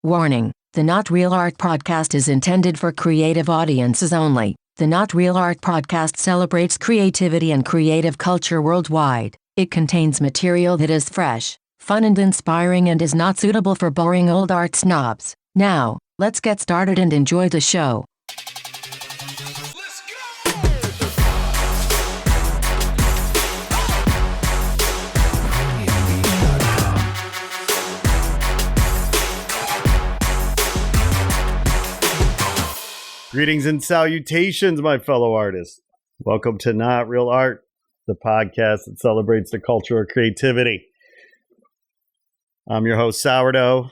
Warning: the Not Real Art podcast is intended for creative audiences only. The Not Real Art podcast celebrates creativity and creative culture worldwide. It contains material that is fresh, fun and inspiring and is not suitable for boring old art snobs. Now, let's get started and enjoy the show. Greetings and salutations, my fellow artists. Welcome to Not Real Art, the podcast that celebrates the culture of creativity. I'm your host, Sourdough.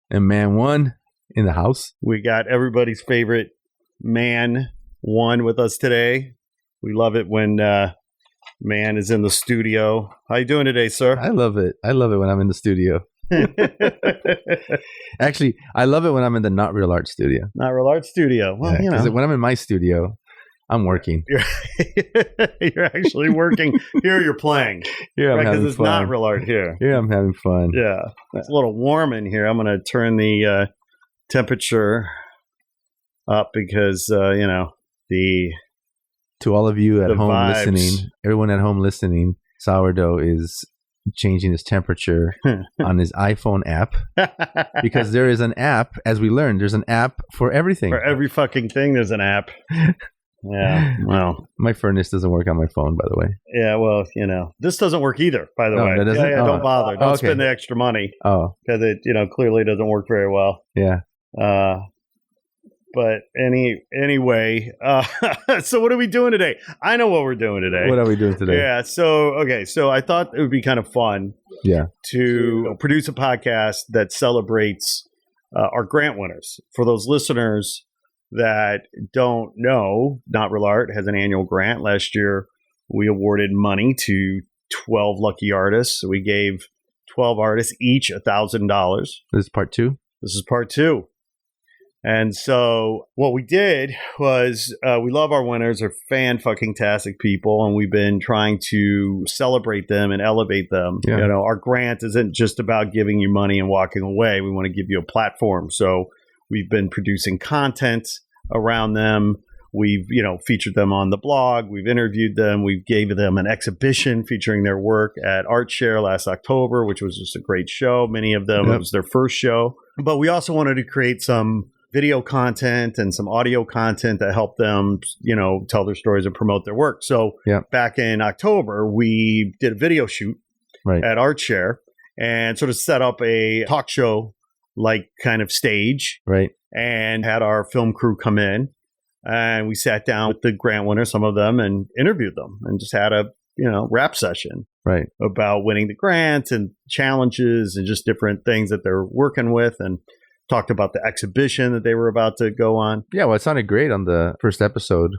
And Man One in the house. We got everybody's favorite Man One with us today. We love it when Man is in the studio. How you doing today, sir? I love it. I love it when I'm in the studio. Actually, I love it when I'm in the Not Real Art studio. Not Real Art studio. Well, yeah, when I'm in my studio, I'm working. You're actually working. Here you're playing. Here I'm having fun. Because it's Not Real Art here. Here I'm having fun. Yeah. It's a little warm in here. I'm going to turn the temperature up because, to all of you at home vibes. listening, everyone at home listening, Sourdough is changing his temperature on his iPhone app because there is an app, as we learned, there's an app for everything. For every fucking thing, there's an app. Yeah, well. My furnace doesn't work on my phone, by the way. Yeah, well, this doesn't work either, by the way. That doesn't? Yeah, don't bother. Don't okay. spend the extra money. Oh. Because it, clearly doesn't work very well. Yeah. But anyway, so what are we doing today? I know what we're doing today. What are we doing today? Yeah, so I thought it would be kind of fun to produce a podcast that celebrates our grant winners. For those listeners that don't know, Not Real Art has an annual grant. Last year, we awarded money to 12 lucky artists. So we gave 12 artists each $1,000. This is part two? This is part two. And so what we did was we love our winners. They're fan-fucking-tastic people, and we've been trying to celebrate them and elevate them. Yeah. Our grant isn't just about giving you money and walking away. We want to give you a platform. So we've been producing content around them. We've, featured them on the blog. We've interviewed them. We gave them an exhibition featuring their work at ArtShare last October, which was just a great show. Many of them, It was their first show. But we also wanted to create some video content and some audio content that help them, tell their stories and promote their work. So back in October, we did a video shoot at ArtShare and sort of set up a talk show like kind of stage and had our film crew come in. And we sat down with the grant winners, some of them, and interviewed them and just had a, rap session about winning the grant and challenges and just different things that they're working with, and talked about the exhibition that they were about to go on. Yeah, well, it sounded great on the first episode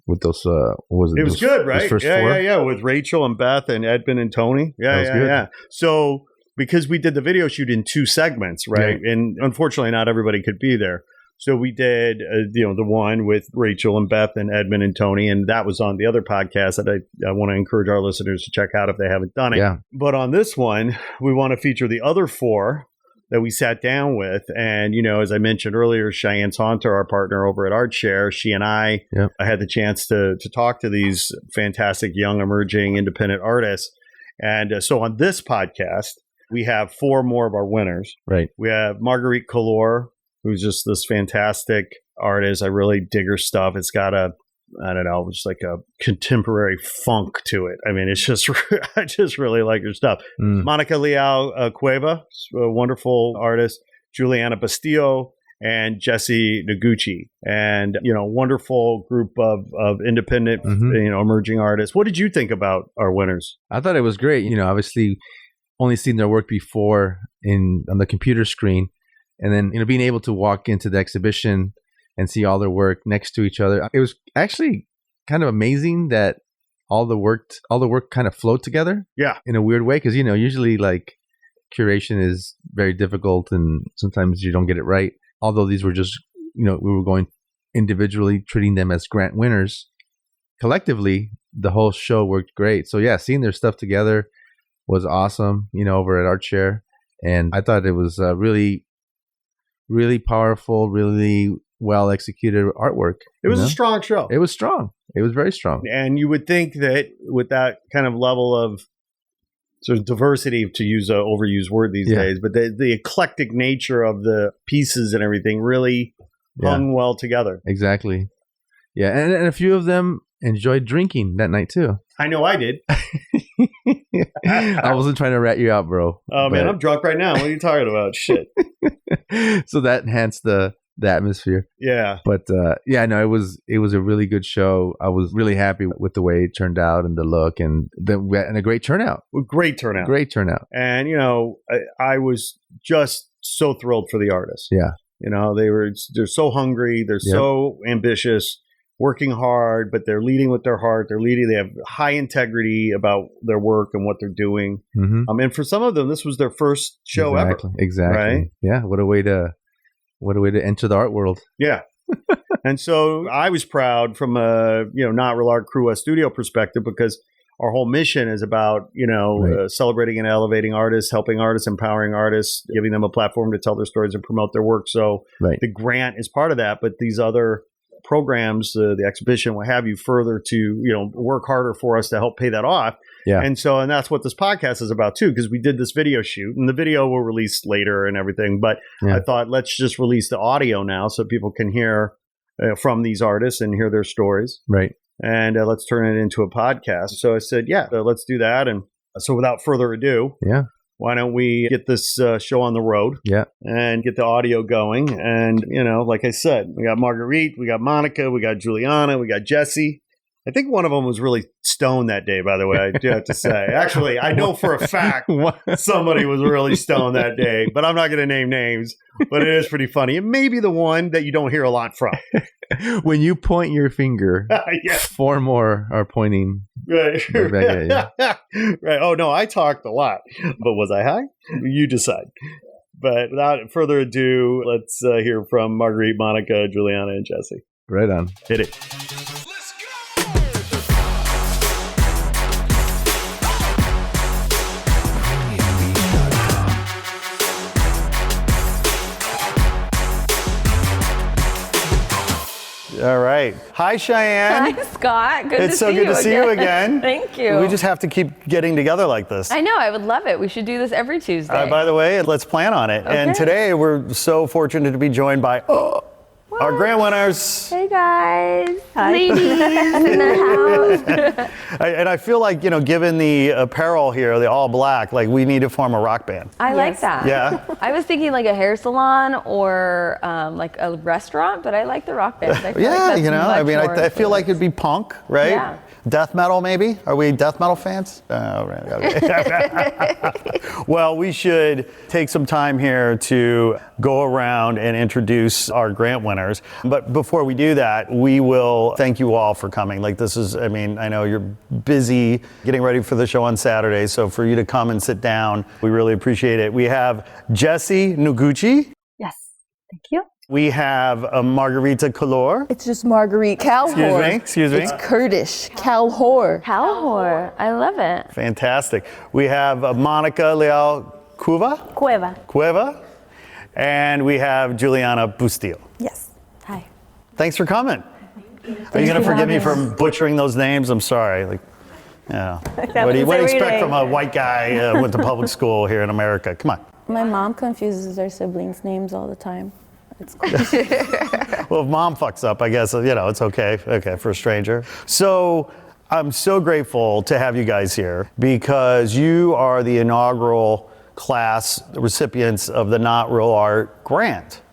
with those, It was good, right? Yeah. With Rachel and Beth and Edmund and Tony. Yeah. So because we did the video shoot in two segments, right? Yeah. And unfortunately, not everybody could be there. So we did, the one with Rachel and Beth and Edmund and Tony, and that was on the other podcast that I want to encourage our listeners to check out if they haven't done it. Yeah. But on this one, we want to feature the other four that we sat down with. And, as I mentioned earlier, Cheyenne Sauter, our partner over at ArtShare, she and I had the chance to talk to these fantastic young emerging independent artists. And so on this podcast, we have four more of our winners. Right. We have Marguerite Kalhor, who's just this fantastic artist. I really dig her stuff. It's got just like a contemporary funk to it. I mean, it's just, I just really like her stuff. Monica Leal Cueva, a wonderful artist. Juliana Bustillo and Jessie Noguchi, and, wonderful group of independent, emerging artists. What did you think about our winners? I thought it was great. Obviously only seen their work before on the computer screen, and then, being able to walk into the exhibition and see all their work next to each other. It was actually kind of amazing that all the work kind of flowed together. Yeah. In a weird way. Because, usually like curation is very difficult and sometimes you don't get it right. Although these were just, we were going individually, treating them as grant winners. Collectively, the whole show worked great. So yeah, seeing their stuff together was awesome, over at ArtShare. And I thought it was really really powerful, really well executed artwork. It was a strong show. It was strong. It was very strong. And you would think that with that kind of level of sort of diversity, to use an overused word these days, but the eclectic nature of the pieces and everything really hung well together. Exactly. Yeah, and a few of them enjoyed drinking that night too. I know I did. I wasn't trying to rat you out, bro. Oh, man, I'm drunk right now. What are you talking about? Shit. So that enhanced the atmosphere. Yeah. But no, it was a really good show. I was really happy with the way it turned out and the look and a great turnout. Great turnout. Great turnout. And, I was just so thrilled for the artists. Yeah. They're so hungry. They're so ambitious, working hard, but they're leading with their heart. They have high integrity about their work and what they're doing. Mm-hmm. And for some of them, this was their first show ever. Exactly. Right? Yeah. What a way to enter the art world. Yeah. And so I was proud from a, Not Real Art Crew West Studio perspective, because our whole mission is about, celebrating and elevating artists, helping artists, empowering artists, giving them a platform to tell their stories and promote their work. So the grant is part of that, but these other programs, the exhibition, what have you, further to, work harder for us to help pay that off. Yeah. And that's what this podcast is about too, because we did this video shoot and the video will release later and everything. But I thought, let's just release the audio now so people can hear from these artists and hear their stories. Right. And let's turn it into a podcast. So I said, let's do that. And so without further ado, why don't we get this show on the road and get the audio going? And, like I said, we got Marguerite, we got Monica, we got Juliana, we got Jessie. I think one of them was really stoned that day, by the way, I do have to say. Actually, I know for a fact somebody was really stoned that day, but I'm not going to name names, but it is pretty funny. It may be the one that you don't hear a lot from. When you point your finger, 4 more are pointing right back at you. Right. Oh, no, I talked a lot, but was I high? You decide. But without further ado, let's hear from Marguerite, Monica, Juliana, and Jessie. Right on. Hit it. All right. Hi, Cheyenne. Hi, Scott. Good to see you. It's so good to see you again. Thank you. We just have to keep getting together like this. I know. I would love it. We should do this every Tuesday. By the way, let's plan on it. Okay. And today we're so fortunate to be joined by our grant winners. Hey, guys. Hi. Ladies in the house. And I feel like, given the apparel here, the all black, like we need to form a rock band. I like that. Yeah. I was thinking like a hair salon or like a restaurant, but I like the rock band. I feel like it'd be punk, right? Yeah. Death metal, maybe? Are we death metal fans? Oh, right. Okay. Well, we should take some time here to go around and introduce our grant winners. But before we do that, we will thank you all for coming. I know you're busy getting ready for the show on Saturday. So for you to come and sit down, we really appreciate it. We have Jessie Noguchi. Yes. Thank you. We have Marguerite Kalhor. It's just Marguerite Kalhor. Excuse me. It's Kurdish. Kalhor. Kalhor. I love it. Fantastic. We have Monica Leal Cueva. And we have Juliana Bustillo. Yes. Hi. Thanks for coming. Are you going to forgive me for butchering those names? I'm sorry. What do you expect from a white guy who went to public school here in America? Come on. My mom confuses our siblings' names all the time. It's cool. Well, if mom fucks up, I guess, it's okay. Okay, for a stranger. So I'm so grateful to have you guys here because you are the inaugural class recipients of the Not Real Art grant,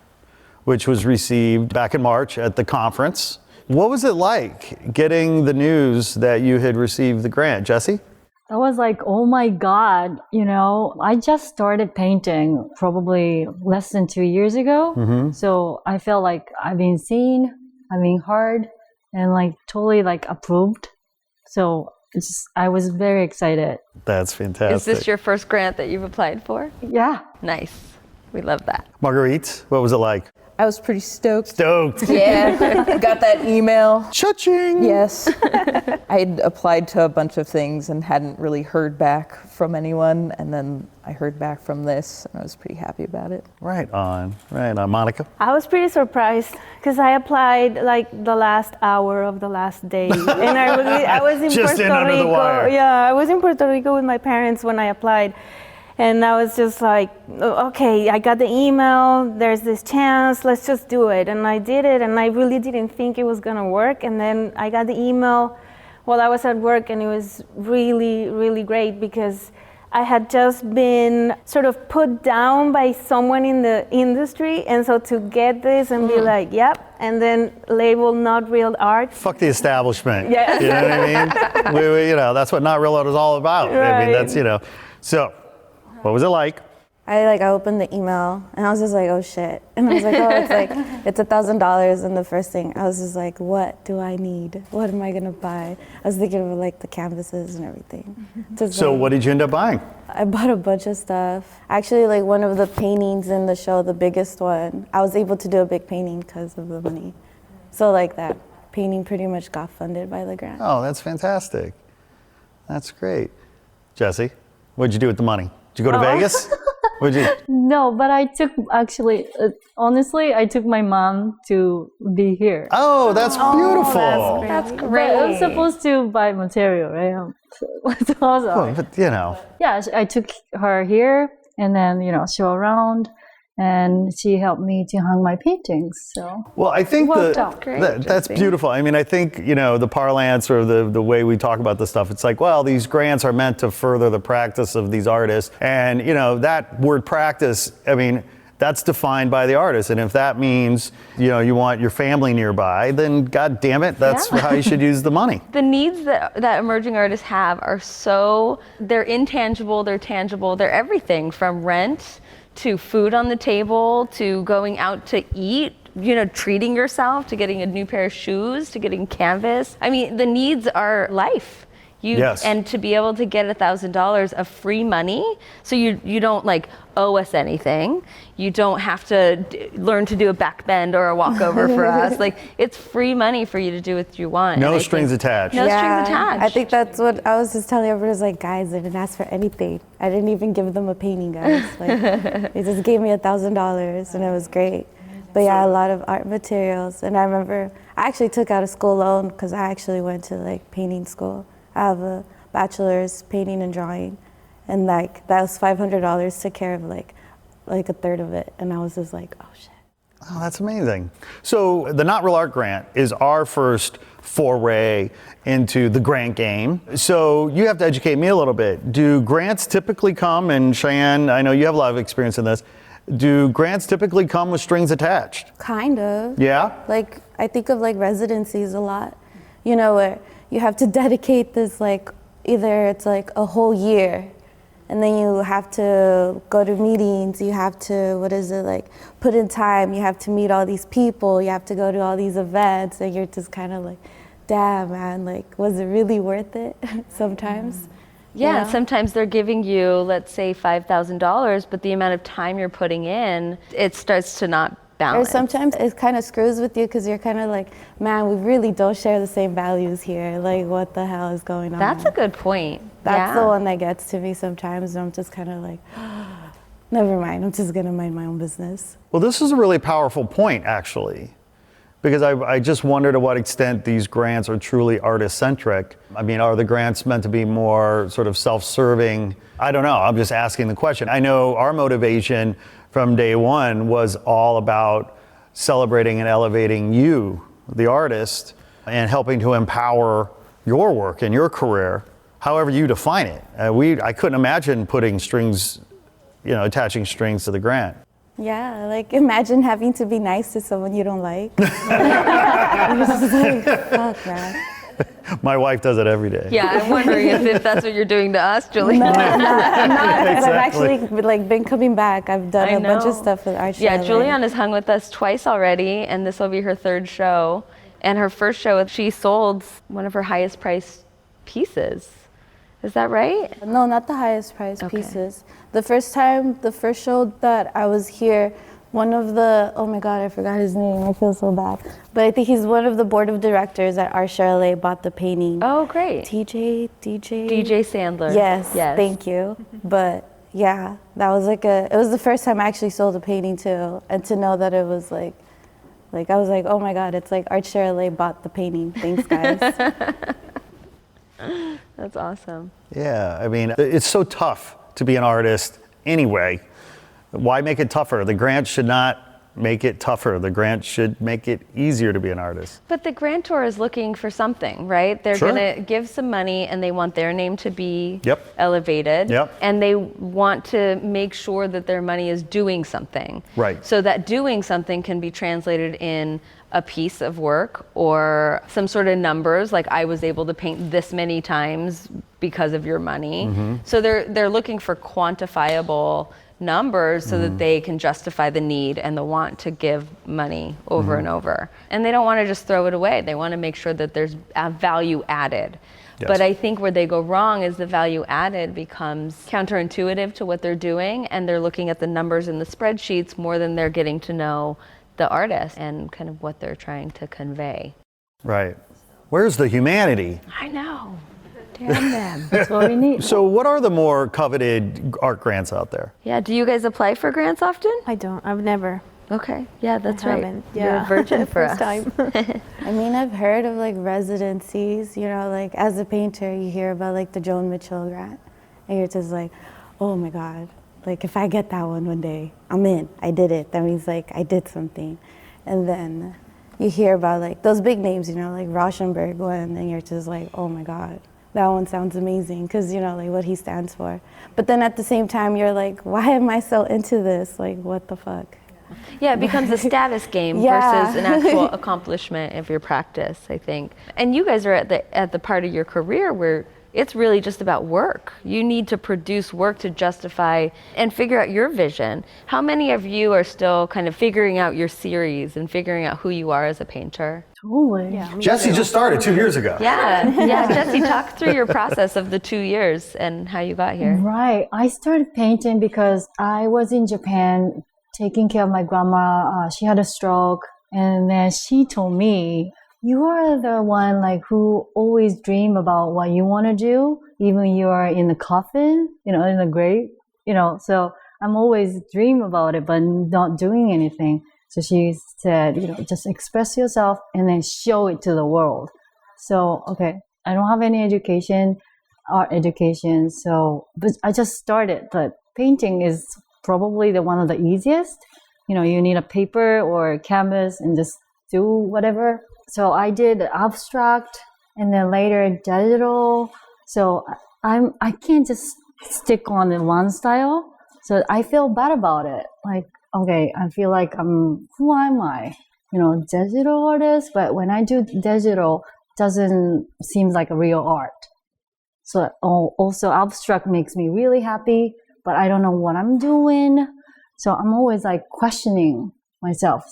which was received back in March at the conference. What was it like getting the news that you had received the grant, Jessie? I was like, oh my God, I just started painting probably less than 2 years ago. Mm-hmm. So I felt like I've been seen, I've been heard, and totally approved. So I was very excited. That's fantastic. Is this your first grant that you've applied for? Yeah. Nice. We love that. Marguerite, what was it like? I was pretty stoked. Yeah, Got that email. Cha-ching! Yes. I had applied to a bunch of things and hadn't really heard back from anyone, and then I heard back from this, and I was pretty happy about it. Right on. Monica? I was pretty surprised because I applied like the last hour of the last day, and I was in Just in Puerto under the Rico. wire. Yeah, I was in Puerto Rico with my parents when I applied. And I was just like, okay, I got the email, there's this chance, let's just do it. And I did it, and I really didn't think it was gonna work. And then I got the email while I was at work, and it was really, really great because I had just been sort of put down by someone in the industry. And so to get this and be like, yep, and then label not real art. Fuck the establishment. Yeah. You know what I mean? we, that's what Not Real Art is all about. Right. I mean, that's, So, what was it like? I opened the email and I was just like, oh shit. And I was like, it's $1,000. And the first thing I was just like, what do I need? What am I gonna buy? I was thinking of like the canvases and everything. So what did you end up buying? I bought a bunch of stuff. Actually, like one of the paintings in the show, the biggest one, I was able to do a big painting because of the money. So like that painting pretty much got funded by the grant. Oh, that's fantastic. That's great. Jessie, what'd you do with the money? Did you go to Vegas? What'd you? No, but I took honestly, I took my mom to be here. Oh, that's beautiful. that's But great. I was supposed to buy material, right? It's awesome. Well, but Yeah, I took her here and then, show around. And she helped me to hang my paintings. So well, I think Great, that's beautiful. I mean, I think the parlance or the way we talk about this stuff, it's like, well, these grants are meant to further the practice of these artists, and that word practice. I mean, that's defined by the artist, and if that means you want your family nearby, then God damn it, that's how you should use the money. The needs that emerging artists have are they're intangible, they're tangible, they're everything from rent to food on the table, to going out to eat, treating yourself, to getting a new pair of shoes, to getting canvas. I mean, the needs are life. Yes. And to be able to get $1,000 of free money, so you don't owe us anything. You don't have to learn to do a back bend or a walkover for us. It's free money for you to do what you want. No strings attached. No strings attached. I think that's what I was just telling everybody. Was like, guys, I didn't ask for anything. I didn't even give them a painting, guys. They just gave me $1,000, and it was great. But yeah, a lot of art materials. And I remember I actually took out a school loan because I actually went to painting school. I have a bachelor's painting and drawing, and that was $500 took care of like a third of it, and I was just like, oh shit. Oh, that's amazing. So the Not Real Art Grant is our first foray into the grant game. So you have to educate me a little bit. Do grants typically come, and Cheyenne, I know you have a lot of experience in this, do grants typically come with strings attached? Kind of. Yeah? I think of residencies a lot, where you have to dedicate this either it's a whole year, and then you have to go to meetings, you have to put in time, you have to meet all these people, you have to go to all these events, and you're just kind of damn man, was it really worth it? Sometimes. Yeah, and sometimes they're giving you, let's say, $5,000, but the amount of time you're putting in, it starts to not balance. Or sometimes it kind of screws with you because you're kind of man, we really don't share the same values here. What the hell is going on? That's a good point. That's the one that gets to me sometimes, and I'm just kind of never mind, I'm just going to mind my own business. Well, this is a really powerful point, actually, because I just wonder to what extent these grants are truly artist-centric. I mean, are the grants meant to be more sort of self-serving? I don't know. I'm just asking the question. I know our motivation from day one was all about celebrating and elevating you, the artist, and helping to empower your work and your career, however you define it. I couldn't imagine putting strings, attaching strings to the grant. Yeah, imagine having to be nice to someone you don't like. You're just fuck, man. My wife does it every day. Yeah, I'm wondering if that's what you're doing to us, Juliana. No, I'm not. Exactly. I've actually been coming back. I've done a bunch of stuff with Art Yeah, Shirley. Juliana's hung with us twice already, and this will be her third show. And her first show, she sold one of her highest priced pieces. Is that right? No, not the highest priced pieces. The first show that I was here, one of the, oh my God, I forgot his name. I feel so bad. But I think he's one of the board of directors at Art Chalet, bought the painting. Oh, great. DJ Sandler. Yes, thank you. But yeah, that was like it was the first time I actually sold a painting too. And to know that it was like I was like, oh my God, it's like Art Chalet bought the painting. Thanks, guys. That's awesome. Yeah, I mean, it's so tough to be an artist anyway. Why make it tougher? The grant should not make it tougher. The grant should make it easier to be an artist. But the grantor is looking for something, right? They're Sure. going to give some money and they want their name to be Yep. elevated. Yep. And they want to make sure that their money is doing something. Right. So that doing something can be translated in a piece of work or some sort of numbers, like I was able to paint this many times because of your money. So they're looking for quantifiable numbers so that they can justify the need and the want to give money over and over. And they don't want to just throw it away. They want to make sure that there's a value added. Yes. But I think where they go wrong is the value added becomes counterintuitive to what they're doing, and they're looking at the numbers in the spreadsheets more than they're getting to know the artist and kind of what they're trying to convey. Right. Where's the humanity? I know. Damn them. That's what we need. So what are the more coveted art grants out there? Yeah, do you guys apply for grants often? I don't. I've never. Okay, yeah, that's I right. haven't. You're Yeah. a virgin for First us. time. I mean, I've heard of like residencies, you know, like as a painter, you hear about like the Joan Mitchell grant, and you're just like, oh my God, like if I get that one day, I'm in. I did it. That means like I did something. And then you hear about like those big names, you know, like Rauschenberg one, and you're just like, oh my God. That one sounds amazing because, you know, like what he stands for. But then at the same time, you're like, why am I so into this? Like, what the fuck? Yeah, it becomes a status game Yeah. versus an actual accomplishment of your practice, I think. And you guys are at the part of your career where it's really just about work. You need to produce work to justify and figure out your vision. How many of you are still kind of figuring out your series and figuring out who you are as a painter? Totally. Yeah. Jessie just started 2 years ago. Yeah, Jessie, talk through your process of the 2 years and how you got here. Right. I started painting because I was in Japan taking care of my grandma. She had a stroke. And then she told me, you are the one like who always dream about what you want to do, even you are in the coffin, you know, in the grave, you know. So I'm always dream about it, but not doing anything. So she said, you know, just express yourself and then show it to the world. So, okay, I don't have any education, art education. So, but I just started, but painting is probably the one of the easiest. You know, you need a paper or a canvas and just do whatever. So I did abstract and then later digital. So I can't just stick on in one style. So I feel bad about it. Like, okay, I feel like who am I? You know, digital artist, but when I do digital, doesn't seem like a real art. So also abstract makes me really happy, but I don't know what I'm doing. So I'm always like questioning myself.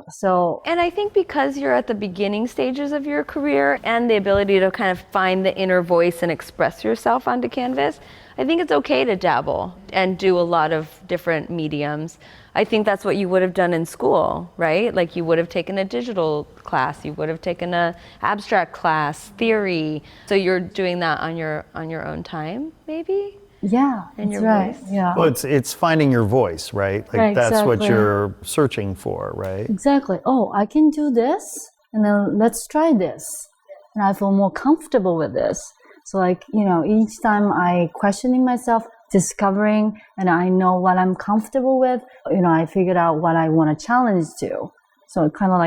So And I think because you're at the beginning stages of your career and the ability to kind of find the inner voice and express yourself onto canvas, I think it's okay to dabble and do a lot of different mediums. I think that's what you would have done in school, right? Like you would have taken a digital class, you would have taken a abstract class, theory. So you're doing that on your own time, maybe? yeah, And that's your right. voice. Yeah, Well, it's finding your voice, right? Like Right, that's what exactly. you're searching for, right? exactly. Oh, I can do this, and then let's try this, and I feel more comfortable with this. So like, you know, each time I questioning myself, discovering, and I know what I'm comfortable with, you know, I figured out what I want to challenge to. So kind of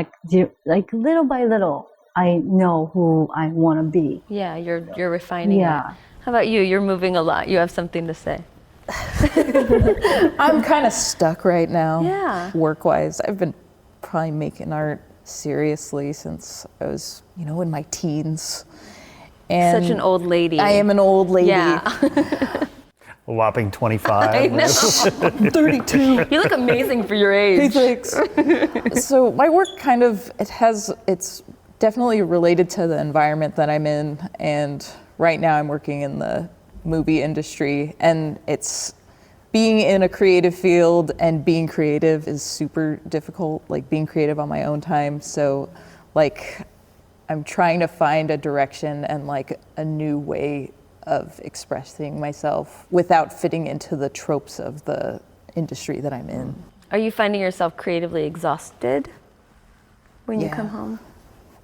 like little by little, I know who I want to be. Yeah, you're refining Yeah. it. How about you? You're moving a lot. You have something to say. I'm kind of stuck right now. Yeah. Work-wise, I've been probably making art seriously since I was, you know, in my teens. And Such an old lady. I am an old lady. Yeah. A whopping 25. I know. 32. You look amazing for your age. Thanks. So my work kind of, it's definitely related to the environment that I'm in, and right now I'm working in the movie industry, and it's being in a creative field and being creative is super difficult, like being creative on my own time. So like I'm trying to find a direction and like a new way of expressing myself without fitting into the tropes of the industry that I'm in. Are you finding yourself creatively exhausted when you come home?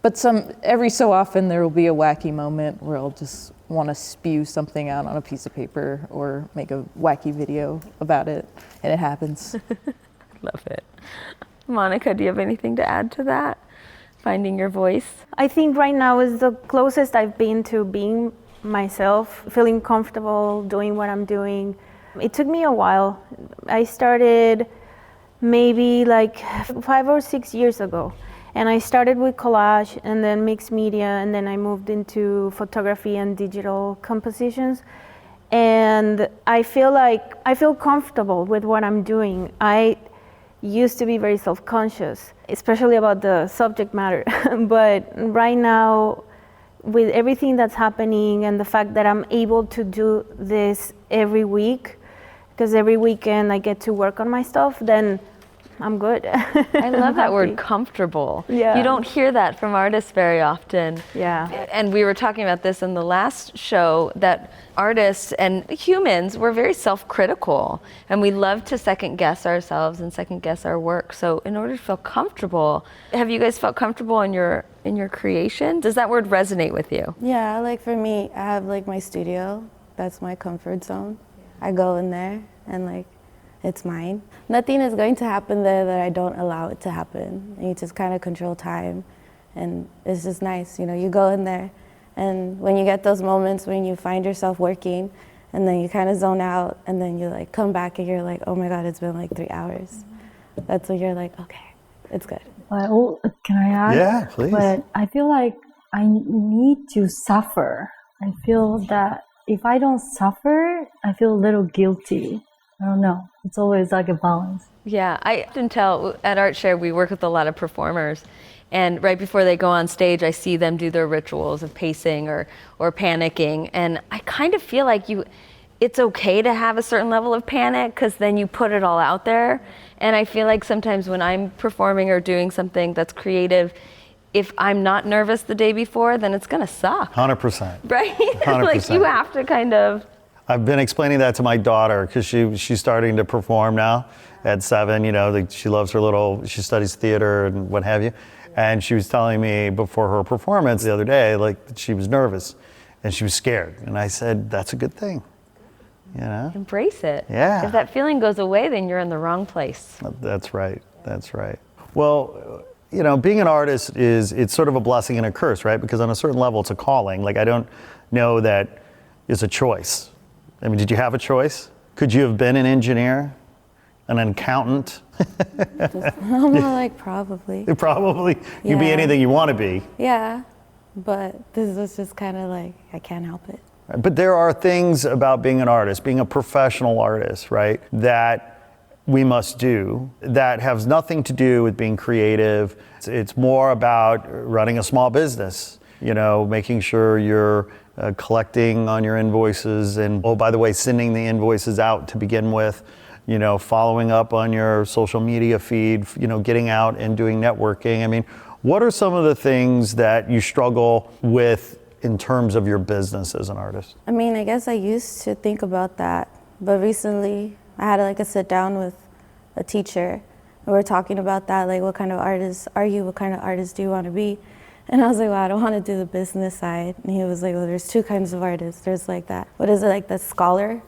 But every so often there will be a wacky moment where I'll just want to spew something out on a piece of paper or make a wacky video about it, and it happens. Love it. Monica, do you have anything to add to that? Finding your voice? I think right now is the closest I've been to being myself, feeling comfortable doing what I'm doing. It took me a while. I started maybe like 5 or 6 years ago. And I started with collage and then mixed media, and then I moved into photography and digital compositions. And I feel comfortable with what I'm doing. I used to be very self-conscious, especially about the subject matter. But right now, with everything that's happening and the fact that I'm able to do this every week, because every weekend I get to work on my stuff, then I'm good. I love that word, comfortable. Yeah. You don't hear that from artists very often. Yeah. And we were talking about this in the last show, that artists and humans, we're very self-critical, and we love to second guess ourselves and second guess our work. So in order to feel comfortable, have you guys felt comfortable in your creation? Does that word resonate with you? Yeah, like for me, I have like my studio. That's my comfort zone. I go in there and like, it's mine. Nothing is going to happen there that I don't allow it to happen. And you just kind of control time, and it's just nice. You know, you go in there, and when you get those moments when you find yourself working, and then you kind of zone out, and then you like come back and you're like, oh my God, it's been like 3 hours. That's when you're like, okay, it's good. Can I add? Yeah, please. But I feel like I need to suffer. I feel that if I don't suffer, I feel a little guilty. I don't know. It's always like a balance. Yeah, I often tell at ArtShare we work with a lot of performers, and right before they go on stage, I see them do their rituals of pacing or panicking, and I kind of feel like it's okay to have a certain level of panic because then you put it all out there. And I feel like sometimes when I'm performing or doing something that's creative, if I'm not nervous the day before, then it's gonna suck. 100%. Right? 100%. Like you have to kind of. I've been explaining that to my daughter because she's starting to perform now at 7. You know, she loves she studies theater and what have you. And she was telling me before her performance the other day, like that she was nervous and she was scared. And I said, that's a good thing. You know? Embrace it. Yeah. If that feeling goes away, then you're in the wrong place. That's right. That's right. Well, you know, being an artist it's sort of a blessing and a curse, right? Because on a certain level, it's a calling. Like, I don't know that it's a choice. I mean, did you have a choice? Could you have been an engineer, an accountant? I'm like, probably. Probably. You'd be anything you want to be. Yeah, but this was just kind of like, I can't help it. But there are things about being an artist, being a professional artist, right, that we must do that has nothing to do with being creative. It's more about running a small business, you know, making sure you're collecting on your invoices and, oh, by the way, sending the invoices out to begin with, you know, following up on your social media feed, you know, getting out and doing networking. I mean, what are some of the things that you struggle with in terms of your business as an artist? I mean, I guess I used to think about that, but recently I had like a sit down with a teacher, and we were talking about that, like, what kind of artist are you? What kind of artist do you want to be? And I was like, well, I don't want to do the business side. And he was like, well, there's 2 kinds of artists. There's like that, what is it, like the scholar?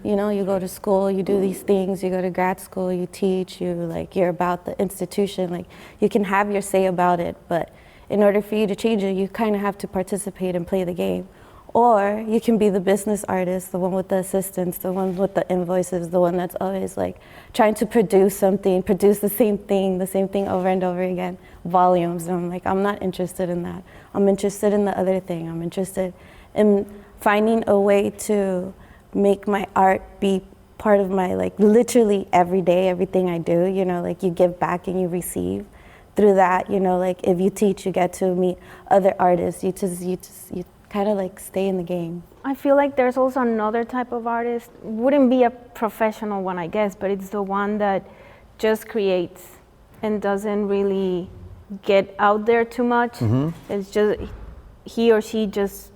You know, you go to school, you do these things, you go to grad school, you teach, you're about the institution, like you can have your say about it, but in order for you to change it, you kind of have to participate and play the game. Or you can be the business artist, the one with the assistants, the one with the invoices, the one that's always like trying to produce something, produce the same thing over and over again, volumes. And I'm like, I'm not interested in that. I'm interested in the other thing. I'm interested in finding a way to make my art be part of my, like, literally every day, everything I do, you know, like you give back and you receive. Through that, you know, like if you teach, you get to meet other artists. You kind of like stay in the game. I feel like there's also another type of artist, wouldn't be a professional one, I guess, but it's the one that just creates and doesn't really get out there too much. Mm-hmm. It's just he or she just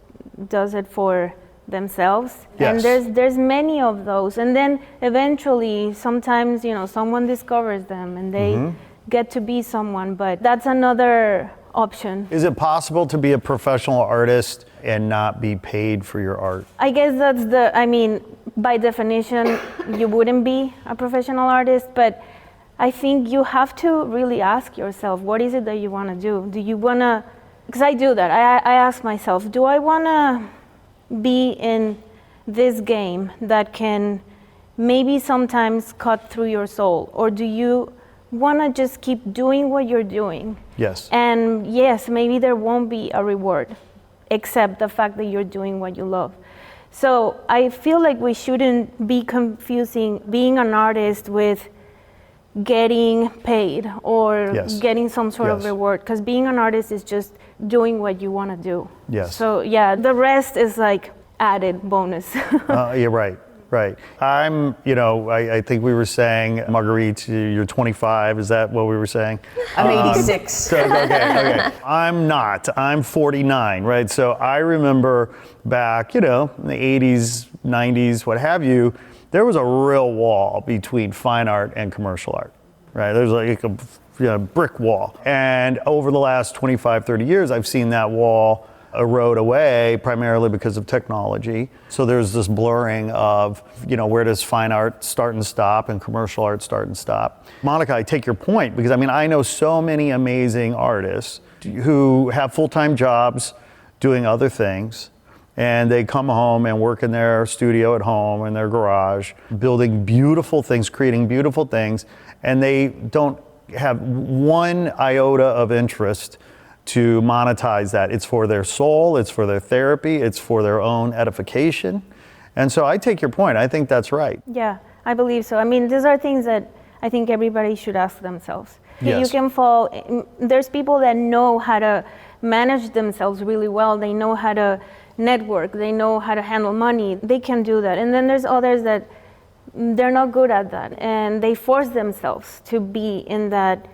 does it for themselves. Yes. And there's many of those. And then eventually, sometimes, someone discovers them and they get to be someone, but that's another option. Is it possible to be a professional artist and not be paid for your art? I guess by definition, you wouldn't be a professional artist, but I think you have to really ask yourself, what is it that you want to do? Do you want to, because I do that, I ask myself, do I want to be in this game that can maybe sometimes cut through your soul, or do you want to just keep doing what you're doing? Yes. And yes, maybe there won't be a reward except the fact that you're doing what you love. So I feel like we shouldn't be confusing being an artist with getting paid or getting some sort of reward, because being an artist is just doing what you want to do. Yes. So yeah, the rest is like added bonus. You're right. Right. I'm, I think we were saying, Marguerite, you're 25. Is that what we were saying? I'm 86. Okay. I'm not. I'm 49, right? So I remember back, in the 80s, 90s, what have you, there was a real wall between fine art and commercial art, right? There's like a brick wall. And over the last 25, 30 years, I've seen that wall erode away, primarily because of technology. So there's this blurring of, where does fine art start and stop and commercial art start and stop. Monica, I take your point, because I know so many amazing artists who have full-time jobs doing other things, and they come home and work in their studio at home, in their garage, building beautiful things, creating beautiful things, and they don't have one iota of interest to monetize that. It's for their soul, it's for their therapy, it's for their own edification. And so I take your point. I think that's right. Yeah, I believe so. These are things that I think everybody should ask themselves. Yes. You can fall, there's people that know how to manage themselves really well. They know how to network, they know how to handle money. They can do that. And then there's others that they're not good at that, and they force themselves to be in that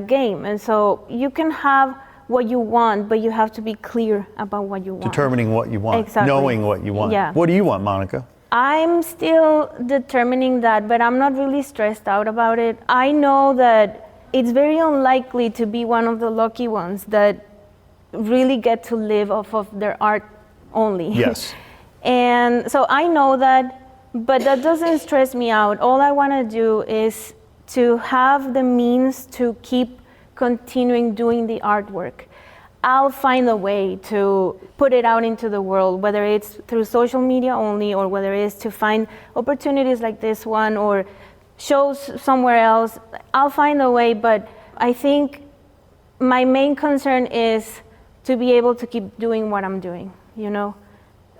game. And so you can have what you want, but you have to be clear about what you want. Determining what you want. Exactly. Knowing what you want. Yeah. What do you want, Monica? I'm still determining that, but I'm not really stressed out about it. I know that it's very unlikely to be one of the lucky ones that really get to live off of their art only. Yes. And so I know that, but that doesn't stress me out. All I want to do is to have the means to keep continuing doing the artwork. I'll find a way to put it out into the world, whether it's through social media only, or whether it's to find opportunities like this one or shows somewhere else. I'll find a way, but I think my main concern is to be able to keep doing what I'm doing,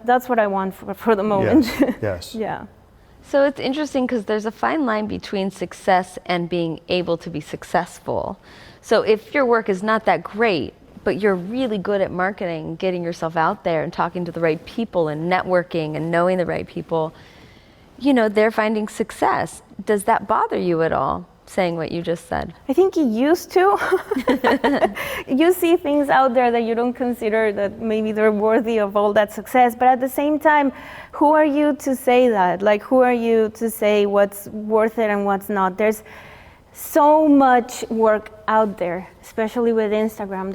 That's what I want for the moment. Yes. Yeah. So it's interesting because there's a fine line between success and being able to be successful. So if your work is not that great, but you're really good at marketing, getting yourself out there and talking to the right people and networking and knowing the right people, they're finding success. Does that bother you at all, saying what you just said? I think it used to. You see things out there that you don't consider that maybe they're worthy of all that success, but at the same time, who are you to say that? Like, who are you to say what's worth it and what's not? There's so much work out there, especially with Instagram.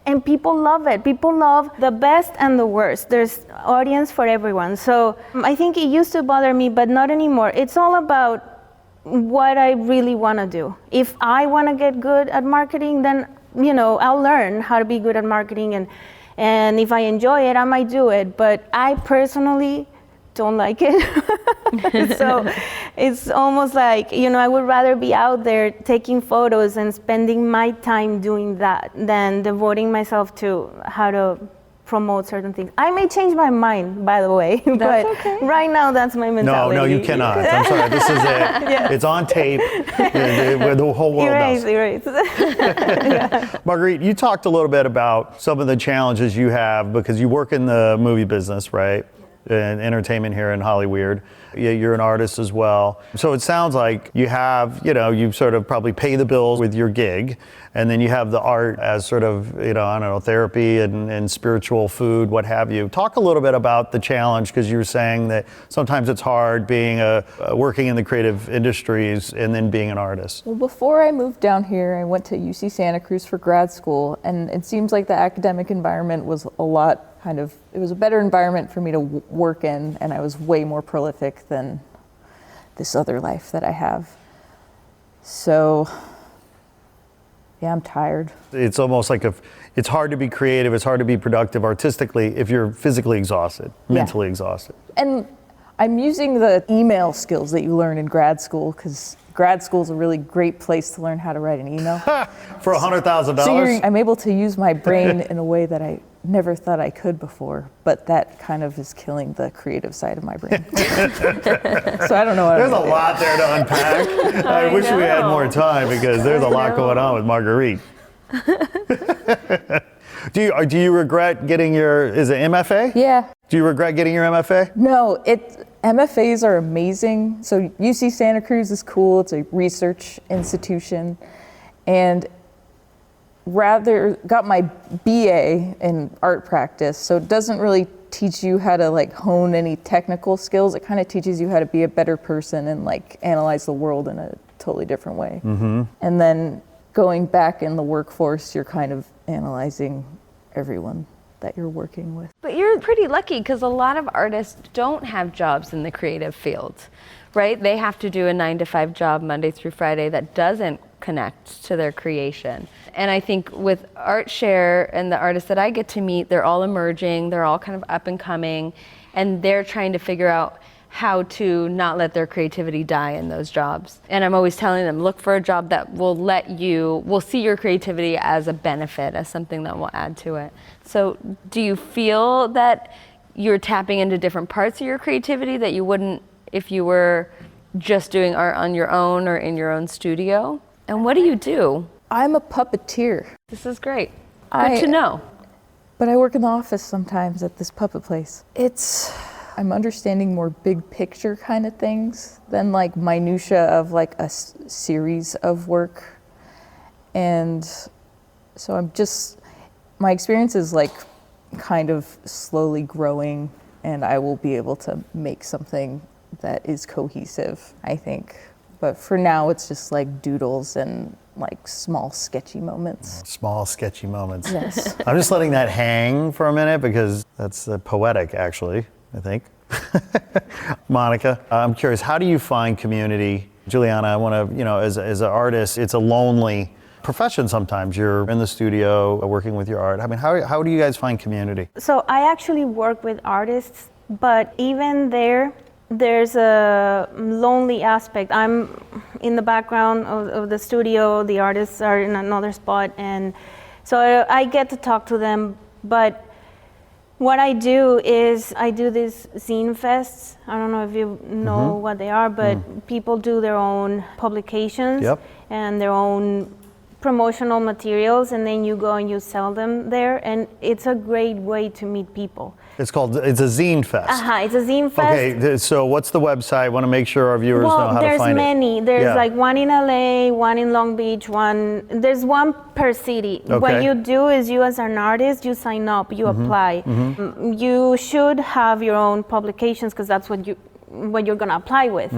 And people love it. People love the best and the worst. There's audience for everyone. So I think it used to bother me, but not anymore. It's all about what I really want to do. If I want to get good at marketing, then I'll learn how to be good at marketing, and if I enjoy it, I might do it. But I personally don't like it. So it's almost like, I would rather be out there taking photos and spending my time doing that than devoting myself to how to promote certain things. I may change my mind, by the way, but okay. right now that's my mentality. No, you cannot. I'm sorry. This is it. Yeah. It's on tape. The whole world knows. Erase. Yeah. Marguerite, you talked a little bit about some of the challenges you have because you work in the movie business, right? And entertainment here in Hollywood. You're an artist as well. So it sounds like you have, you sort of probably pay the bills with your gig, and then you have the art as sort of, therapy and spiritual food, what have you. Talk a little bit about the challenge, because you were saying that sometimes it's hard being working in the creative industries and then being an artist. Well, before I moved down here, I went to UC Santa Cruz for grad school, and it seems like the academic environment was it was a better environment for me to work in, and I was way more prolific than this other life that I have. So, yeah, I'm tired. It's almost like it's hard to be creative, it's hard to be productive artistically if you're physically exhausted, mentally exhausted. And I'm using the email skills that you learn in grad school, because grad school is a really great place to learn how to write an email. For $100,000? So I'm able to use my brain in a way that I never thought I could before, but that kind of is killing the creative side of my brain. So I don't know what There's a lot there to unpack. I wish we had more time, because there's a lot going on with Marguerite. Do you regret getting is it MFA? Yeah. Do you regret getting your MFA? No, MFAs are amazing. So UC Santa Cruz is cool. It's a research institution. And got my BA in art practice. So it doesn't really teach you how to hone any technical skills. It kind of teaches you how to be a better person and analyze the world in a totally different way. Mm-hmm. And then going back in the workforce, you're kind of analyzing everyone that you're working with. But you're pretty lucky, because a lot of artists don't have jobs in the creative field, right? They have to do a 9-to-5 job Monday through Friday that doesn't connect to their creation. And I think with ArtShare and the artists that I get to meet, they're all emerging, they're all kind of up and coming, and they're trying to figure out how to not let their creativity die in those jobs. And I'm always telling them, look for a job that will see your creativity as a benefit, as something that will add to it. So do you feel that you're tapping into different parts of your creativity that you wouldn't if you were just doing art on your own or in your own studio? And what do you do? I'm a puppeteer. This is great. Good to know. But I work in the office sometimes at this puppet place. I'm understanding more big picture kind of things than minutia of a series of work. And so my experience is kind of slowly growing, and I will be able to make something that is cohesive, I think. But for now, it's just doodles and small sketchy moments. Small sketchy moments. Yes. I'm just letting that hang for a minute, because that's poetic, actually, I think. Monica, I'm curious, how do you find community? Juliana, I want to, as an artist, it's a lonely profession sometimes. You're in the studio working with your art. I mean, how do you guys find community? So I actually work with artists, but even there's a lonely aspect. I'm in the background of the studio, the artists are in another spot, and so I get to talk to them. But what I do is I do these zine fests. I don't know if you know what they are, but people do their own publications and their own promotional materials, and then you go and you sell them there, and it's a great way to meet people. It's a zine fest. It's a zine fest. Okay, so what's the website? I want to make sure our viewers know how to find it. There's many. There's one in LA, one in Long Beach, there's one per city. Okay. What you do is you, as an artist, you sign up, you apply. You should have your own publications, because that's what you're going to apply with.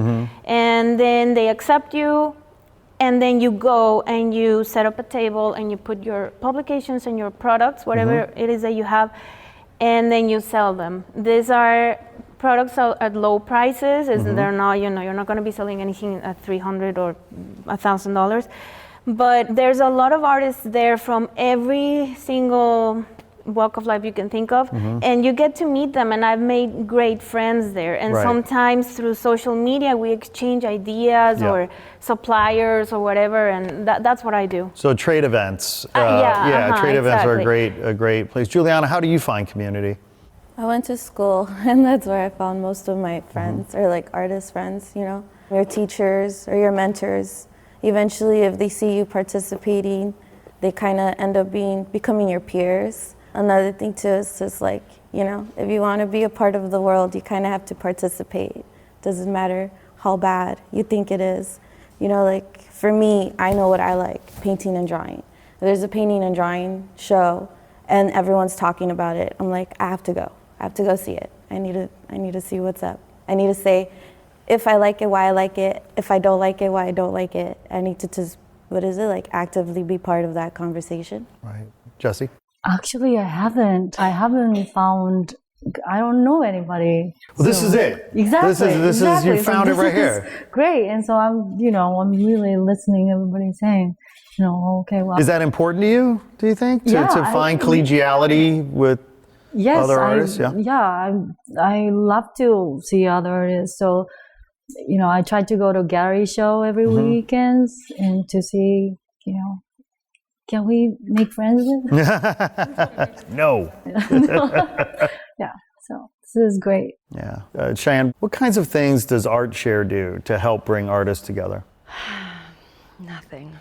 And then they accept you. And then you go and you set up a table and you put your publications and your products, whatever it is that you have, and then you sell them. These are products at low prices. They're not, you're not going to be selling anything at $300 or $1,000. But there's a lot of artists there from every single walk of life you can think of, and you get to meet them, and I've made great friends there. And sometimes through social media we exchange ideas or suppliers or whatever, and that's what I do. So trade events, trade events are a great place. Juliana, how do you find community? I went to school, and that's where I found most of my friends, or like artist friends, you know, your teachers or your mentors. Eventually, if they see you participating, they kind of end up becoming your peers. Another thing too is just like, you know, if you want to be a part of the world, you kind of have to participate. Doesn't matter how bad you think it is. You know, like for me, I know what I like, painting and drawing. If there's a painting and drawing show and everyone's talking about it, I'm like, I have to go see it. I need to see what's up. I need to say if I like it, why I like it. If I don't like it, why I don't like it. I need to just, actively be part of that conversation. Right. Jessie? Actually, I haven't found, I don't know anybody. Well, this is it. Exactly. This is you found it right here. Great. And so I'm really listening everybody's saying, okay, well. Is that important to you, do you think? To find collegiality with other artists? I love to see other artists. So, I try to go to gallery show every weekends and to see, can we make friends with? No. Yeah, so this is great. Yeah. Cheyenne, what kinds of things does ArtShare do to help bring artists together? Nothing.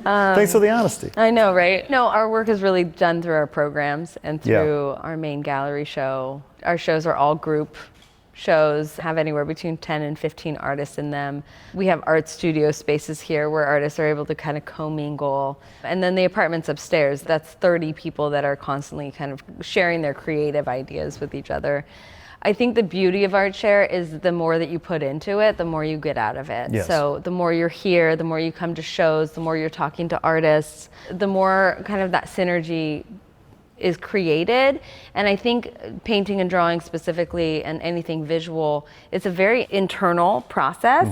Thanks for the honesty. I know, right? No, our work is really done through our programs and through our main gallery show. Our shows are all group shows, have anywhere between 10 and 15 artists in them. We have art studio spaces here where artists are able to kind of commingle. And then the apartments upstairs, that's 30 people that are constantly kind of sharing their creative ideas with each other. I think the beauty of ArtShare is the more that you put into it, the more you get out of it. Yes. So the more you're here, the more you come to shows, the more you're talking to artists, the more kind of that synergy is created. And I think painting and drawing specifically, and anything visual, it's a very internal process.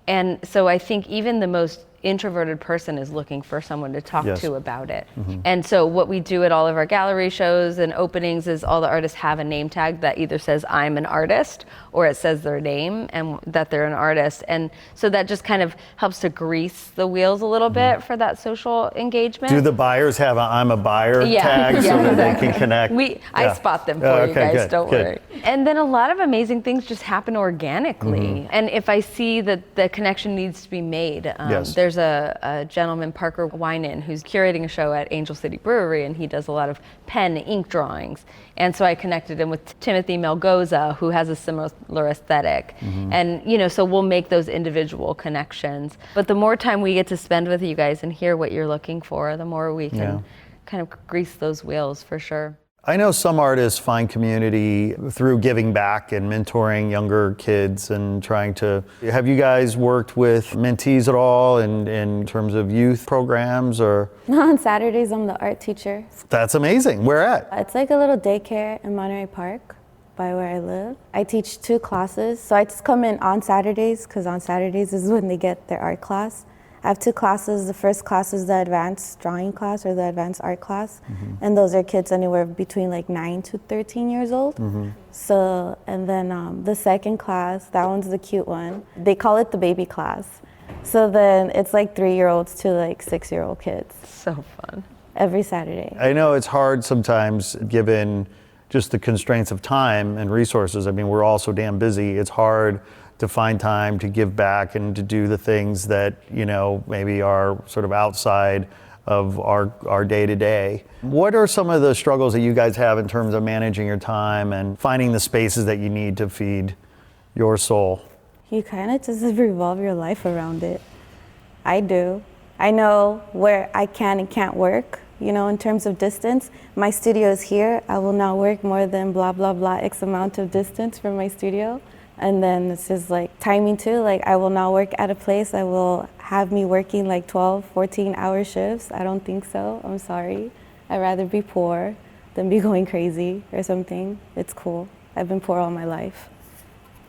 And so I think even the most introverted person is looking for someone to talk to about it. And so what we do at all of our gallery shows and openings is all the artists have a name tag that either says I'm an artist or it says their name and that they're an artist. And so that just kind of helps to grease the wheels a little bit for that social engagement. Do the buyers have a I'm a buyer tag so that they can connect? I spot them for you guys, don't worry. And then a lot of amazing things just happen organically. And if I see that the connection needs to be made, there's a gentleman, Parker Winan, who's curating a show at Angel City Brewery, and he does a lot of pen and ink drawings. And so I connected him with Timothy Melgoza, who has a similar aesthetic. And, so we'll make those individual connections. But the more time we get to spend with you guys and hear what you're looking for, the more we can kind of grease those wheels for sure. I know some artists find community through giving back and mentoring younger kids and trying to. Have you guys worked with mentees at all in terms of youth programs or? On Saturdays, I'm the art teacher. That's amazing. Where at? It's like a little daycare in Monterey Park by where I live. I teach 2 classes. So I just come in on Saturdays because on Saturdays is when they get their art class. I have 2 classes. The first class is the advanced drawing class or the advanced art class. And those are kids anywhere between like 9 to 13 years old. So, and then the second class, that one's the cute one. They call it the baby class. So then it's like 3-year-olds to like 6-year-old kids. So fun. Every Saturday. I know it's hard sometimes given just the constraints of time and resources. I mean, we're all so damn busy. It's hard to find time to give back and to do the things that, maybe are sort of outside of our day-to-day. What are some of the struggles that you guys have in terms of managing your time and finding the spaces that you need to feed your soul? You kind of just revolve your life around it. I do. I know where I can and can't work, in terms of distance. My studio is here. I will not work more than blah, blah, blah, X amount of distance from my studio. And then it's just like timing too, like I will not work at a place that will have me working like 12, 14-hour shifts. I don't think so, I'm sorry. I'd rather be poor than be going crazy or something. It's cool, I've been poor all my life.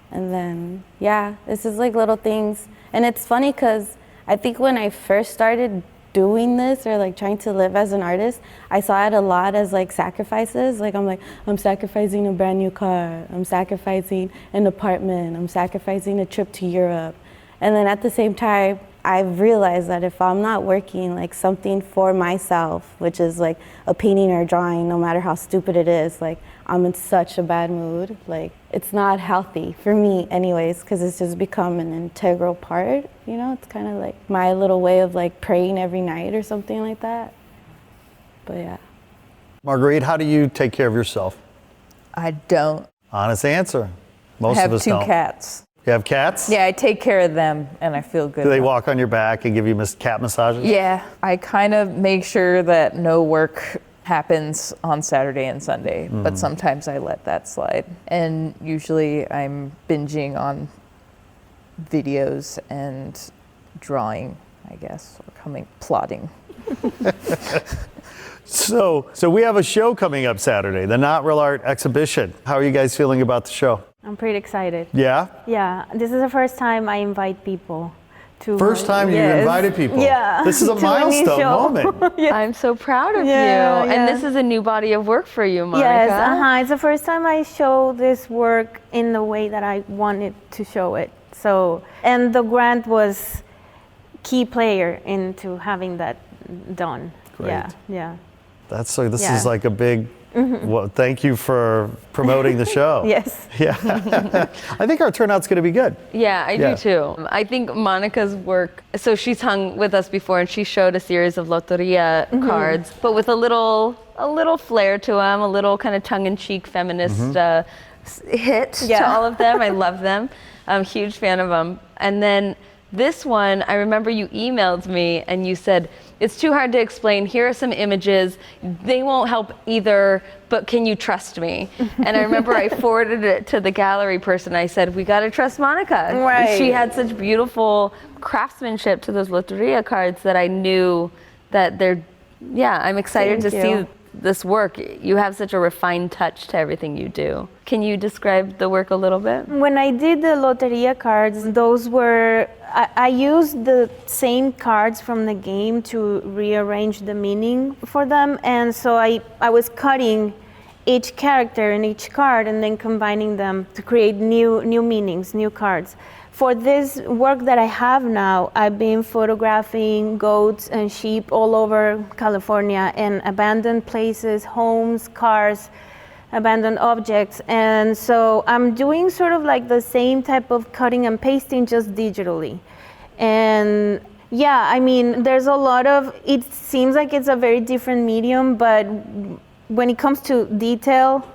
And then, it's just like little things. And it's funny because I think when I first started doing this or like trying to live as an artist, I saw it a lot as like sacrifices. Like I'm sacrificing a brand new car, I'm sacrificing an apartment, I'm sacrificing a trip to Europe. And then at the same time, I've realized that if I'm not working like something for myself, which is like a painting or a drawing, no matter how stupid it is, like I'm in such a bad mood. Like it's not healthy for me anyways, because it's just become an integral part, you know? It's kind of like my little way of like praying every night or something like that. But yeah. Marguerite, how do you take care of yourself? I don't. Honest answer. Most I have of us 2 don't. cats. You have cats? Yeah, I take care of them and I feel good. Do they about walk on your back and give you cat massages? Yeah, I kind of make sure that no work happens on Saturday and Sunday, but sometimes I let that slide. And usually I'm binging on videos and drawing, I guess, or plotting. So we have a show coming up Saturday, the Not Real Art exhibition. How are you guys feeling about the show? I'm pretty excited. Yeah? Yeah, this is the first time I invite people to. First time you Yes. invited people. Yeah. This is a to a new milestone show. moment. I'm so proud of Yeah, you. yeah. And this is a new body of work for you, Monica. Yes, it's the first time I show this work in the way that I wanted to show it. So, and the grant was key player into having that done. Great. Yeah, yeah. This Yeah. is like a big, well, thank you for promoting the show. Yes. Yeah. I think our turnout's going to be good. Yeah, I do too. I think Monica's work, so she's hung with us before and she showed a series of Loteria cards, but with a little flair to them, a little kind of tongue-in-cheek feminist hit to all of them. I love them. I'm a huge fan of them. And then this one, I remember you emailed me and you said, it's too hard to explain. Here are some images. They won't help either, but can you trust me? And I remember I forwarded it to the gallery person. I said, we got to trust Monica. Right. She had such beautiful craftsmanship to those Loteria cards that I knew that I'm excited Thank to you. see this work. You have such a refined touch to everything you do. Can you describe the work a little bit? When I did the Loteria cards, those were, I used the same cards from the game to rearrange the meaning for them. And so I was cutting each character in each card and then combining them to create new meanings, new cards. For this work that I have now, I've been photographing goats and sheep all over California and abandoned places, homes, cars, abandoned objects. And so I'm doing sort of like the same type of cutting and pasting, just digitally. And yeah, I mean, there's a lot of, it seems like it's a very different medium, but when it comes to detail,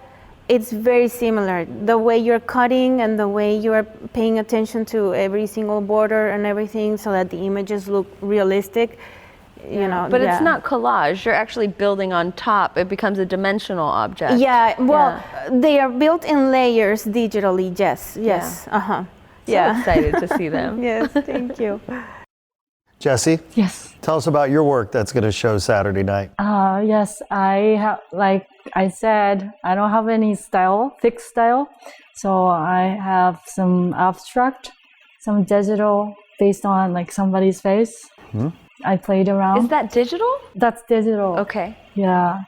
it's very similar. The way you're cutting and the way you're paying attention to every single border and everything so that the images look realistic, you know. But it's not collage. You're actually building on top. It becomes a dimensional object. Yeah, well, they are built in layers digitally, yes. So excited to see them. Yes, thank you. Jessie, Yes. tell us about your work that's going to show Saturday night. Yes, I have, like I said, I don't have any fixed style. So I have some abstract, some digital based on like somebody's face. I played around. Is that digital? That's digital. Okay. Yeah.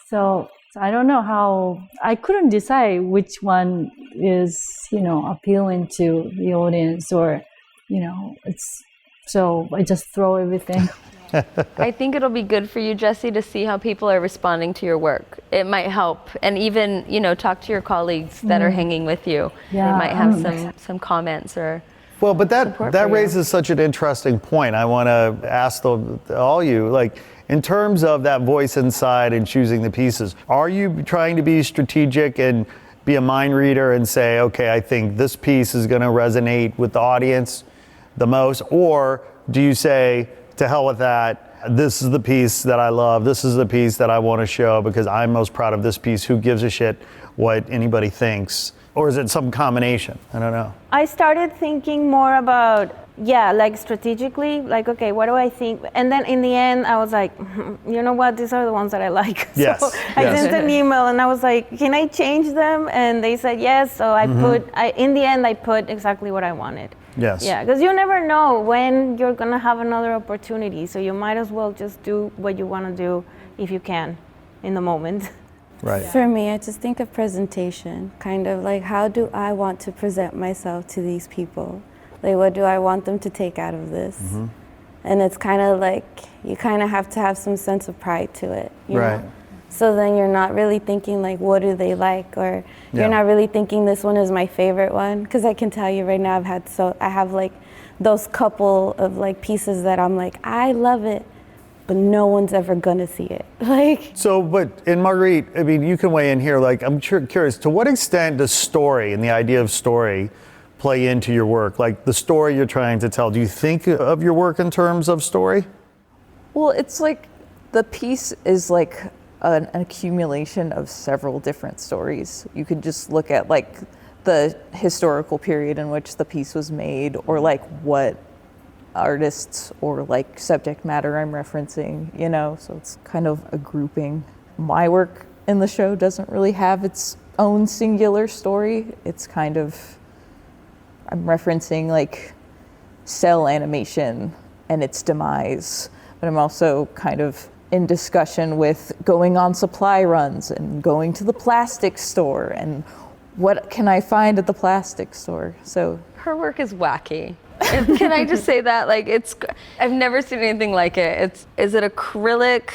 So I don't know how, I couldn't decide which one is, appealing to the audience or, so I just throw everything. I think it'll be good for you, Jessie, to see how people are responding to your work. It might help. And even, talk to your colleague that are hanging with you. Yeah, They might have some comments or... Well, but that raises such an interesting point. I want to ask all you, like, in terms of that voice inside and choosing the pieces, are you trying to be strategic and be a mind reader and say, okay, I think this piece is going to resonate with the audience the most? Or do you say, to hell with that, this is the piece that I love, this is the piece that I want to show because I'm most proud of this piece, who gives a shit what anybody thinks? Or is it some combination? I don't know. I started thinking more about, like strategically, like, okay, what do I think? And then in the end, I was like, you know what, these are the ones that I like. Yes. So I sent an email and I was like, can I change them? And they said yes. So in the end, I put exactly what I wanted. Yes. Yeah, because you never know when you're gonna have another opportunity, so you might as well just do what you want to do if you can in the moment. Right. For me, I just think of presentation, kind of like how do I want to present myself to these people? Like what do I want them to take out of this? Mm-hmm. And it's kind of like you kind of have to have some sense of pride to it, you Right. know? So then you're not really thinking like what do they like, or Yeah. you're not really thinking this one is my favorite one, because I can tell you right now I have like those couple of like pieces that I'm like I love it, but no one's ever gonna see it. Like, So, but in Marguerite, I mean, you can weigh in here. Like, I'm curious, to what extent does story and the idea of story play into your work? Like the story you're trying to tell, do you think of your work in terms of story? Well, it's like the piece is like an accumulation of several different stories. You could just look at like the historical period in which the piece was made, or like what artists or like subject matter I'm referencing, you know, so it's kind of a grouping. My work in the show doesn't really have its own singular story. It's kind of, I'm referencing like cell animation and its demise, but I'm also kind of in discussion with going on supply runs and going to the plastic store and what can I find at the plastic store. So Her work is wacky. Can I just say that? Like, I've never seen anything like it. Is it acrylic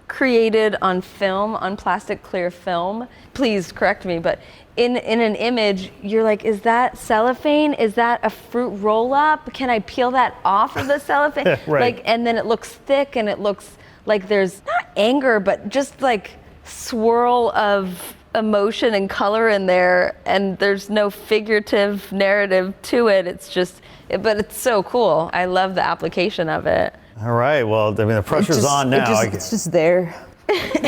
created on film, on plastic clear film? Please correct me, but in an image, you're like, is that cellophane? Is that a fruit roll up? Can I peel that off of the cellophane? Right. Like, and then it looks thick and it looks like there's not anger, but just like swirl of emotion and color in there, and there's no figurative narrative to it. It's just, but it's so cool. I love the application of it. All right. Well, I mean, the pressure's on now. It's just there. And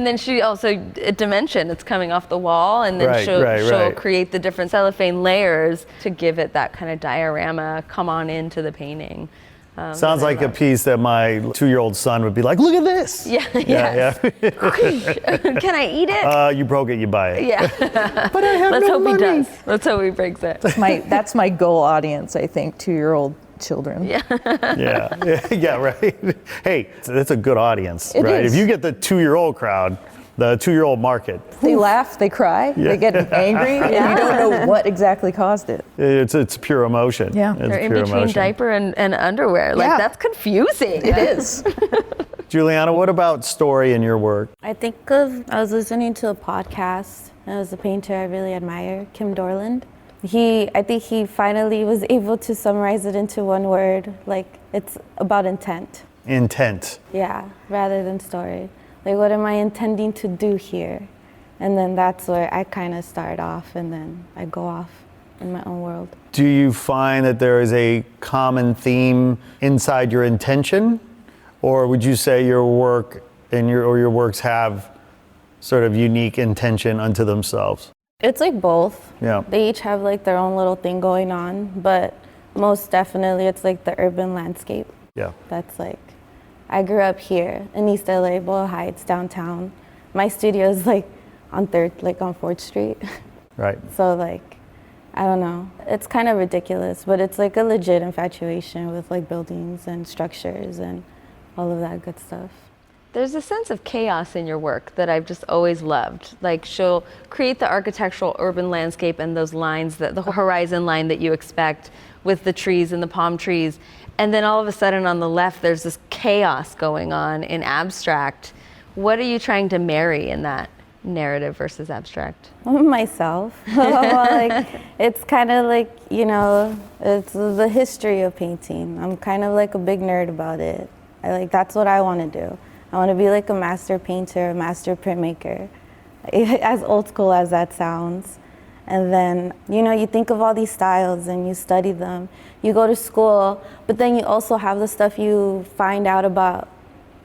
then she also, a dimension, it's coming off the wall, and then Right, she'll right. create the different cellophane layers to give it that kind of diorama, come on into the painting. Sounds like a piece that my 2-year-old son would be like, look at this. Yeah. Yeah. Can I eat it? You broke it, you buy it. Yeah. But I have Let's no hope money. he does. Let's hope he breaks it. That's my goal audience, I think, 2-year-old children. Yeah. Yeah, right. Hey, that's a good audience, It right? is. If you get the 2-year-old crowd, the 2-year-old market, They laugh, they cry, they get angry, and you don't know what exactly caused it. it's pure emotion. Yeah. It's They're in pure between emotion. diaper and underwear. Like, Yeah. that's confusing. It is. Juliana, what about story in your work? I was listening to a podcast, and it was a painter I really admire, Kim Dorland. I think he finally was able to summarize it into one word, like it's about intent. Intent. Yeah, rather than story. Like, what am I intending to do here? And then that's where I kind of start off, and then I go off in my own world. Do you find that there is a common theme inside your intention? Or would you say your work and your works have sort of unique intention unto themselves? It's like both. Yeah. They each have like their own little thing going on, but most definitely it's like the urban landscape. Yeah. That's like, I grew up here in East LA, Boyle Heights, downtown. My studio is like on 4th Street. Right. So like, I don't know. It's kind of ridiculous, but it's like a legit infatuation with like buildings and structures and all of that good stuff. There's a sense of chaos in your work that I've just always loved. Like, she'll create the architectural urban landscape and those lines, the horizon line that you expect with the trees and the palm trees. And then all of a sudden on the left, there's this chaos going on in abstract. What are you trying to marry in that narrative versus abstract? Myself. Like, it's kind of like, it's the history of painting. I'm kind of like a big nerd about it. That's what I want to do. I want to be like a master painter, a master printmaker, as old school as that sounds. And then, you think of all these styles and you study them. You go to school, but then you also have the stuff you find out about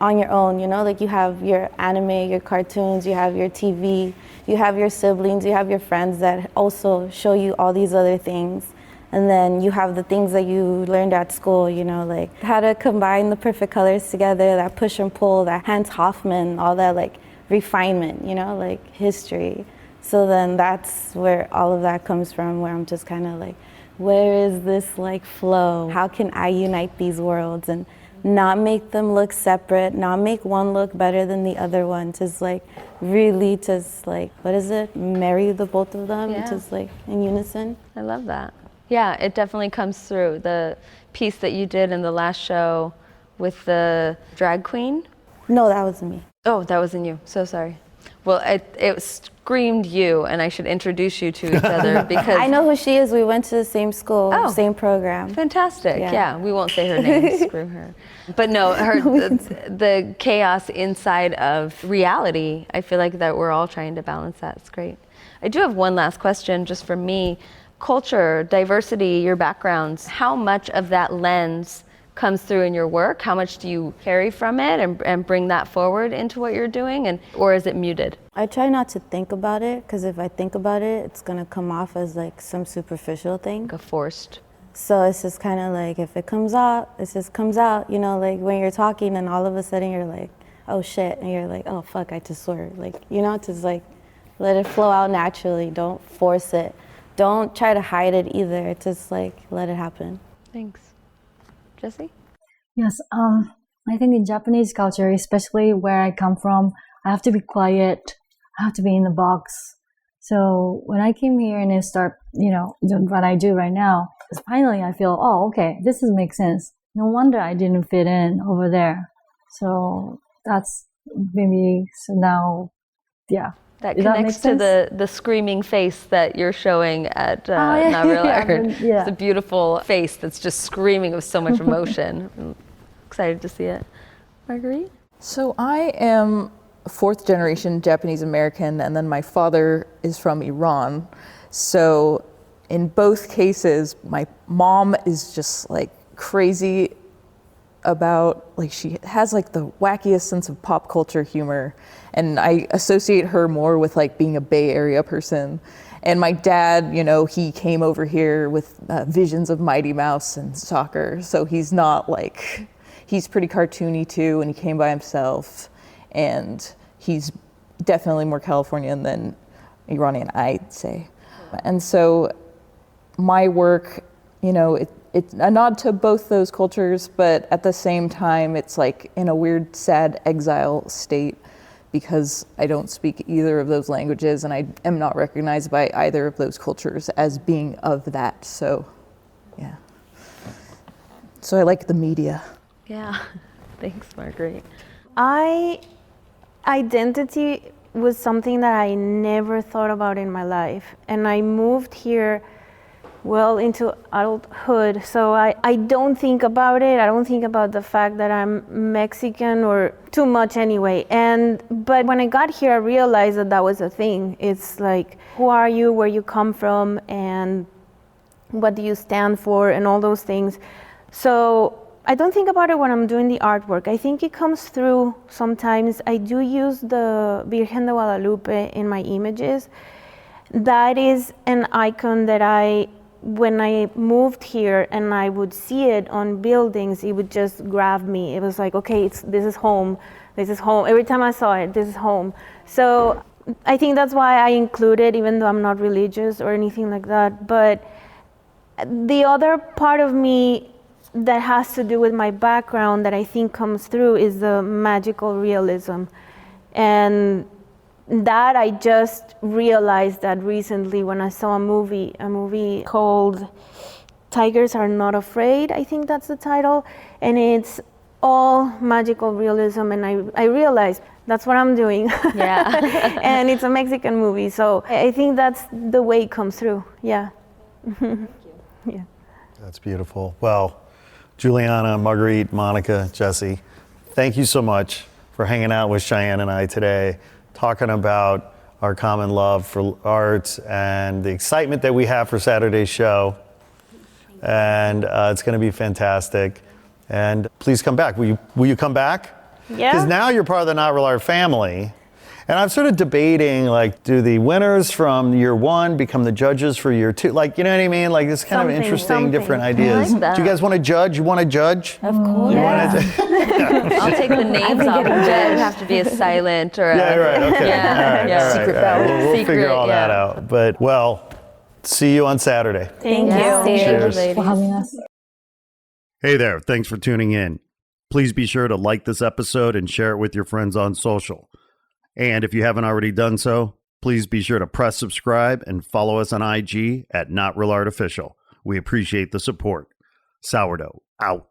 on your own, like you have your anime, your cartoons, you have your TV, you have your siblings, you have your friends that also show you all these other things. And then you have the things that you learned at school, like how to combine the perfect colors together, that push and pull, that Hans Hofmann, all that like refinement, like history. So then that's where all of that comes from, where I'm just kind of like where is this like flow? How can I unite these worlds and not make them look separate, not make one look better than the other one, just like really just like, what is it? Marry the both of them, just like in unison. I love that. Yeah, it definitely comes through. The piece that you did in the last show with the drag queen. No, that wasn't me. Oh, that wasn't you. So sorry. Well, it screamed you, and I should introduce you to each other because I know who she is. We went to the same school, same program. Fantastic. Yeah, we won't say her name. Screw her. But no, the chaos inside of reality. I feel like that we're all trying to balance that. It's great. I do have one last question, just for me. Culture, diversity, your backgrounds. How much of that lens comes through in your work? How much do you carry from it and bring that forward into what you're doing, or is it muted? I try not to think about it, because if I think about it, it's gonna come off as like some superficial thing. Like a forced. So it's just kind of like, if it comes out, it just comes out, you know, like when you're talking and all of a sudden you're like, oh shit, and you're like, oh fuck, I just swore. Like, you know, just like let it flow out naturally. Don't force it. Don't try to hide it either. Just like let it happen. Thanks. Jessie? Yes, I think in Japanese culture, especially where I come from, I have to be quiet. I have to be in the box. So when I came here and I start, doing what I do right now, finally I feel, oh, okay, this makes sense. No wonder I didn't fit in over there. So that's maybe, so now, yeah. That connects to the screaming face that you're showing at Not Real Art. It's a beautiful face that's just screaming with so much emotion. I'm excited to see it. Marguerite? So I am fourth generation Japanese American, and then my father is from Iran. So in both cases, my mom is just like crazy about, like, she has like the wackiest sense of pop culture humor, and I associate her more with like being a Bay Area person. And my dad, he came over here with visions of Mighty Mouse and soccer, so he's not like, he's pretty cartoony too, and he came by himself, and he's definitely more Californian than Iranian, I'd say. And so my work, it's a nod to both those cultures, but at the same time, it's like in a weird, sad exile state, because I don't speak either of those languages, and I am not recognized by either of those cultures as being of that. So, yeah. So I like the media. Yeah. Thanks, Marguerite. Identity was something that I never thought about in my life, and I moved here into adulthood, so I don't think about it. I don't think about the fact that I'm Mexican, or too much anyway. But when I got here, I realized that was a thing. It's like, who are you, where you come from, and what do you stand for, and all those things. So I don't think about it when I'm doing the artwork. I think it comes through sometimes. I do use the Virgen de Guadalupe in my images. That is an icon that when I moved here and I would see it on buildings, it would just grab me. It was like, okay, this is home. This is home. Every time I saw it, this is home. So I think that's why I include it, even though I'm not religious or anything like that. But the other part of me that has to do with my background that I think comes through is the magical realism. And that I just realized that recently when I saw a movie called Tigers Are Not Afraid, I think that's the title, and it's all magical realism, and I realized that's what I'm doing. Yeah. And it's a Mexican movie, so I think that's the way it comes through. Yeah. Thank you. Yeah. That's beautiful. Well, Juliana, Marguerite, Monica, Jessie, thank you so much for hanging out with Cheyenne and I today, talking about our common love for art and the excitement that we have for Saturday's show. And it's going to be fantastic. And please come back. Will you come back? Yeah. Because now you're part of the Not Real Art family. And I'm sort of debating, like, do the winners from year one become the judges for year two? Like, you know what I mean? Like, it's kind of interesting, different ideas. I like that. Do you guys want to judge? You want to judge? Of course. Yeah. I'll take the names off. It would have to be a silent or Yeah, right, okay. Yeah, all right, yeah. all right, Secret all right. ballot. We'll figure all that yeah. out. But, well, See you on Saturday. Thank Yeah. you. See you, Cheers. ladies. For having us. Hey there, thanks for tuning in. Please be sure to like this episode and share it with your friends on social. And if you haven't already done so, please be sure to press subscribe and follow us on IG at Not Real Art Official. We appreciate the support. Sourdough out.